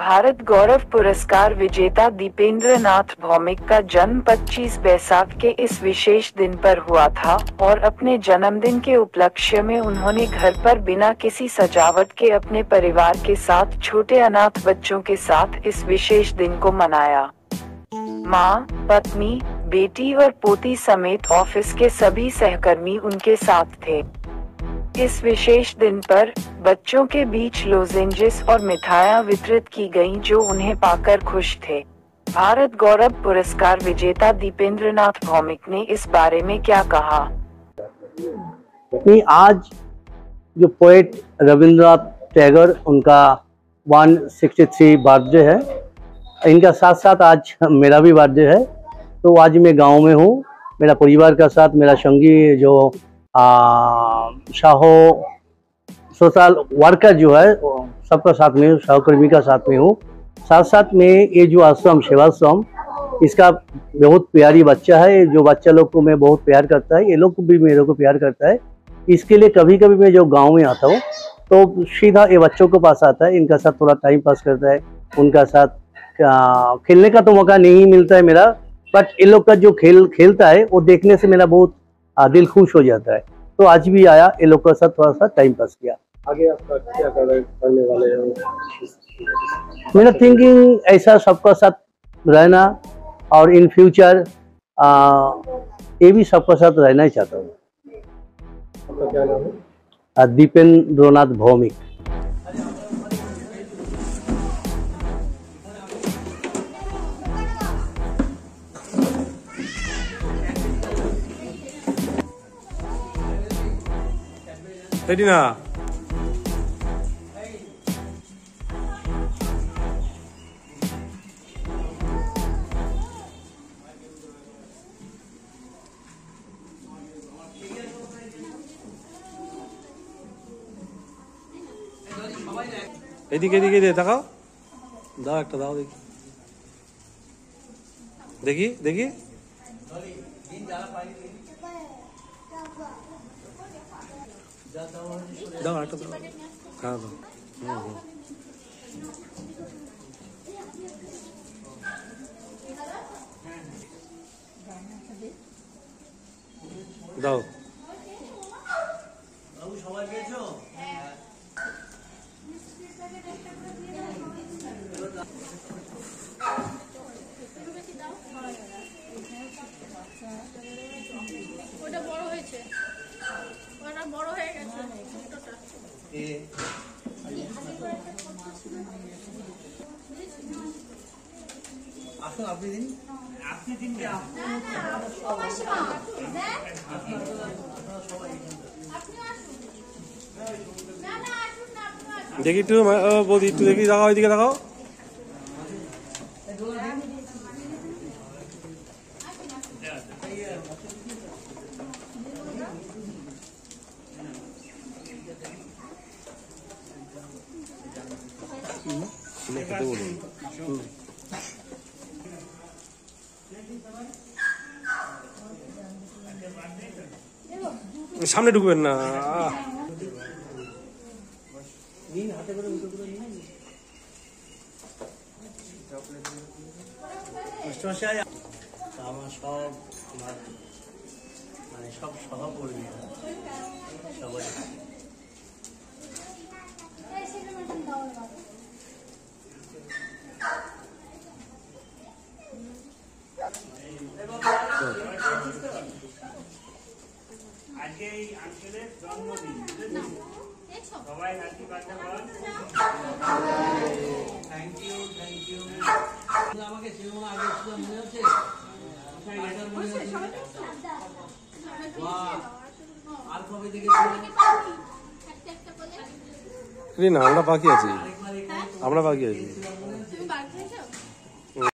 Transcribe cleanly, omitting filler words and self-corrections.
भारत गौरव पुरस्कार विजेता दीपेंद्र नाथ भौमिक का जन्म 25 बैसाख के इस विशेष दिन पर हुआ था और अपने जन्मदिन के उपलक्ष्य में उन्होंने घर पर बिना किसी सजावट के अपने परिवार के साथ छोटे अनाथ बच्चों के साथ इस विशेष दिन को मनाया। मां, पत्नी, बेटी और पोती समेत ऑफिस के सभी सहकर्मी उनके साथ थे। इस विशेष दिन पर बच्चों के बीच लोजेंजेस और मिठाइयां वितरित की गईं जो उन्हें पाकर खुश थे। भारत गौरव पुरस्कार विजेता दीपेंद्र नाथ भौमिक ने इस बारे में क्या कहा? आज जो पोएट रविंद्रनाथ टैगोर उनका 163 बर्थडे है, इनका साथ साथ आज मेरा भी बर्थडे है। तो आज मैं गांव में हूँ, मेरा परिवार का साथ, मेरा संगी जो शाहो सोशल वर्कर जो है सबका साथ में, सहकर्मी का साथ में हूँ। साथ साथ में ये जो आश्रम सेवाश्रम, इसका बहुत प्यारी बच्चा है, जो बच्चा लोग को मैं बहुत प्यार करता है, ये लोग को भी मेरे को प्यार करता है। इसके लिए कभी कभी मैं जो गांव में आता हूँ तो सीधा ये बच्चों के पास आता है, इनका साथ थोड़ा टाइम पास करता है, उनका साथ खेलने का तो मौका नहीं मिलता है मेरा, बट ये लोग का जो खेलता है वो देखने से मेरा बहुत दिल खुश हो जाता है। तो आज भी आया, ये लोग के साथ थोड़ा सा टाइम पास किया। आगे आपका क्या करने वाले हो? मेरा थिंकिंग ऐसा सबका साथ रहना और इन फ्यूचर ये भी सबका साथ रहना ही चाहता हूँ। आपका क्या नाम है? दीपेंद्र नाथ भौमिक। Ready na? এদিকে এদিকে দে, তাকাও, দাও একটা, দাও দেখি, দেখি দেখি, দাও একটা, দাও, হ্যাঁ দাও, দাও। সবাই পেয়েছো? ওটা বড় হয়েছে, ওটা বড় হয়ে গেছে। আসুন, আপনি দিন, আপনি দিন, দেখি একটু বৌদি, একটু দেখি, দেখাও, ওইদিকে দেখাও। সামনে ঢুকবেন না। আমার সব মানে সব সহকর্মী সবাই আজকে এই আঙ্কেলের জন্মদিন, সবাই হ্যাপি বার্থডে বল। Thank you, thank you. আমাকে সিনেমা আগে ছিল মনে হচ্ছে, আর কবে থেকে না, আমরা বাকি আছি, আমরা বাকি আছি।